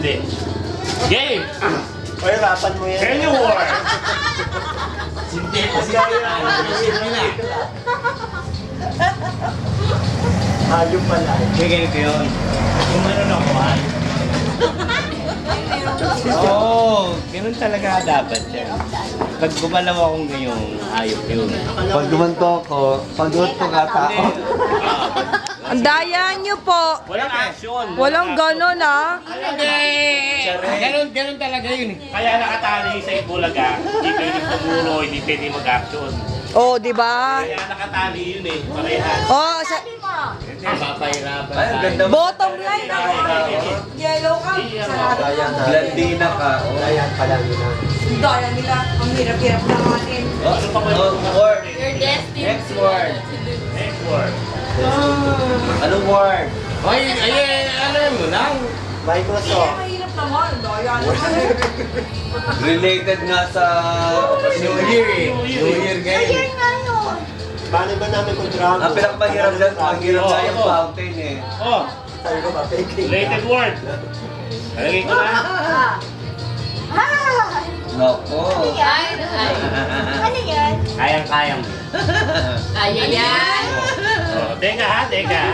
Hindi. Game! Oy, rapan mo yan. Can you war? Hindi kasi nila. Hayop pala. Kaya ganito yun. Kung ano na ako, Oo, ganun talaga dapat yan. Pag gumalaw akong ganyan, ayop yun. Pag gumanto ako, pag-uot ko nga tao. Ang daya nyo po. Walang action. Walang ganon ah. Hindi! Ganun talaga yun. Kaya nakatali sa Ibulaga, hindi pwede tumulo, hindi pwede mag-action. Oh, di ba? Kaya nakatali yun eh, parehan. Oh, sa Papahirapan Ay, ang ganda mo. bottom line ako. Yellow ka. Sarado ka. Blandina ka. Ayan pala yun. Daya nila. Ang hirap-hirap na natin. Ano pa ba yung Word. Your destiny. Next word. next word? Anong word? Ay, ano mo lang? Microsoft. Mahirap naman. Daya naman. Related nga sa New Year eh. New Year ngayon. Paano ba namin kung dragon? Ang pinakamahirap dyan, mahirap nga yung fountain eh. Oh, Sabi ko ba, fake related word. Nalagay ko na. Nako. Kayang-kayang. Kaya yan. Oh, teka ha, teka ha.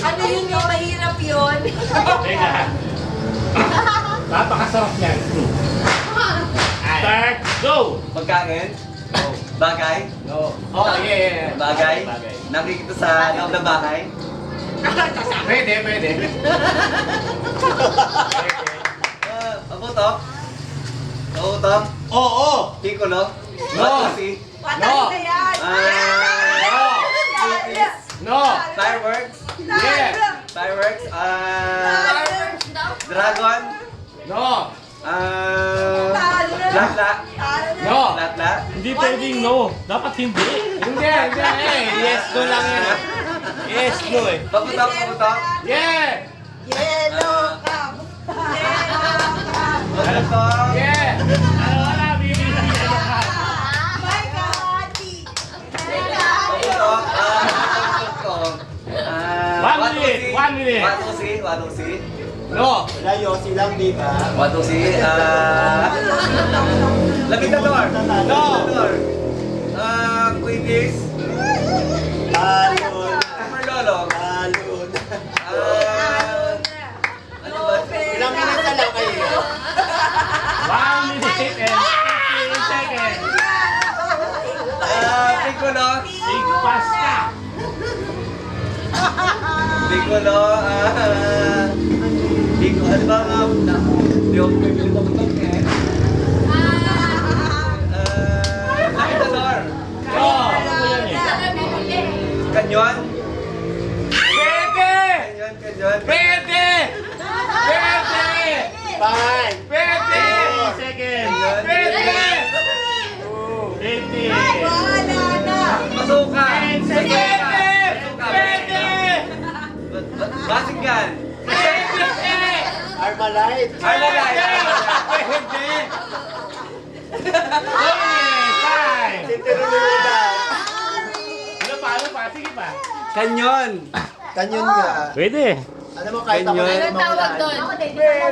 Ano yun yung mahirap yun? Teka ha. Napakasarap yan. Start, go! Pagkain? Bagay? No. Oh, yeah. Bagay? Bagay. Nakikita sa loob ng bahay? Pwede. Pabutok? Pautok? Oo! Piccolo? No. Matusi? Patay na yan! No! Fireworks? Yeah! Fireworks? Dragon? No! Latla? No! Latla? Hindi pwedeng no. Dapat hindi. Hindi. Yes, no lang yan. Yes, no eh. Pabutok? Yeah! Yellow cup! Pabutok? Yeah! Wala, bibilang yan ka. My God! Pabutok? Pabutok? 1 minute, 1 minute. Watusi? No! Wala, Yossi lang, di ba? Watusi? Labitador? No! Labitador? Quickies? Alon. Merlolo? Alon. Ano ba? Ilang minutes na lang kayo? 1 minute and 15 seconds. Piccolo? Big pasta. Piccolo? Piccolo? Ano ba nga? Hindi ako pwede pabutok eh. Labitador? No. Ano mo yan eh? Kanyon? Pwede! Kanyon? Pwede! Fine. Pwede! 30 seconds. Pwede! 50. Wala na! Masuka! Pwede! Pwede! Basinggan! Armalite. Pwede! Time. Sintirunuda. Ano pa? Sige pa. Kanyon! Kanyon nga. Pwede. Alam mo, kahit ako Kanyon. na Anong tawag doon?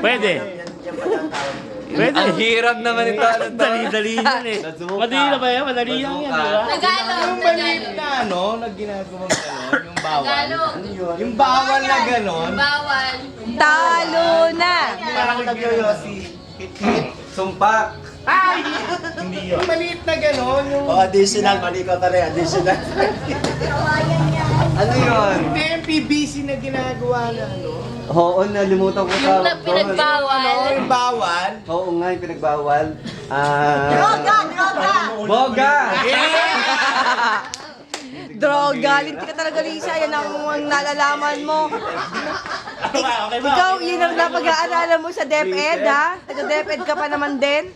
Pwede. Yan pala ang tawag doon. Pwede. Ang hirap naman ito. Dali-dali yan eh. Bazooka. Madali na ba yan? Madali lang yan, di ba? Tagalog. Yung maliit na ano, na ginagawang gano'n, yung bawal. Tagalog. Yung bawal na gano'n, Bawal. Talo na! Parang nag-Yossi. Hit-hit. Sumpak! Ay! Hindi yun. yung maliit na gano'n, yung... O, additional. Mali ko tayo. Additional. Ano yun? Hindi, yung PVC na ginagawa na ano. Oo, nalimutan ko Yung tawag doon. pinagbawal. Yung bawal. Oo nga, yung pinagbawal. Droga! Droga! Boga! Droga! Linti ka talaga, Lisa. Yan ang nalalaman mo. Okay ba? Ikaw, yun ang napag-aaralan mo sa DepEd, ha? Taga-DepEd ka pa naman din.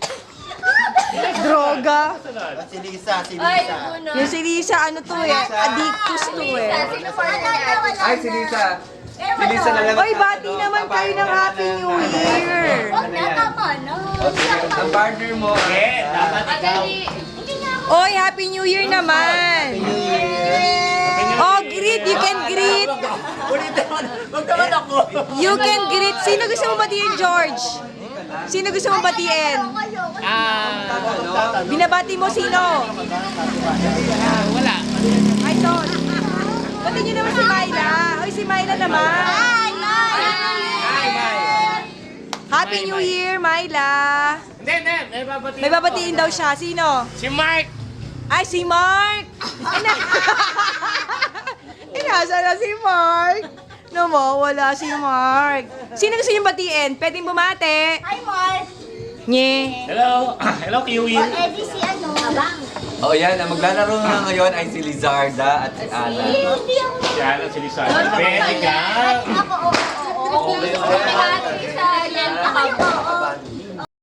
Droga. Si Lisa. Ay, uno. Yung si Lisa, ano to eh? Addictus to eh. Sino pa rin? Ay, si Lisa. Si Lisa na lang. Oy, bati naman kayo ng Happy New Year! Huwag na, tama na. O, sige, ang partner mo. Dapat ikaw. Madali. Oy, Happy New Year naman! Oh, greet! You can greet! Ulitin mo. Huwag naman ako. You can greet. Sino gusto mo batiin, George? Sino gusto mo batiin? Binabati mo sino? Wala. Ay, Ton. Batiin niyo naman si Myla. Oy, si Myla naman. Happy New Year, Myla. Hindi. May babati. May babatiin daw siya. Sino? Si Mark. Ay, si Mark! Inasa na si Mark. No mo, wala si Mark. Sino gusto niyong batiin? Pwedeng bumate. Hi, Mark. Nye. Hello. Hello, Kiwi. Eddie si ano? Abang. O yan, ang maglalaro na ngayon ay si Lizarda at si Ana. Hindi ako. Yan ang silisay. Pwede ka. Ako, oo. Sa yan. Ako.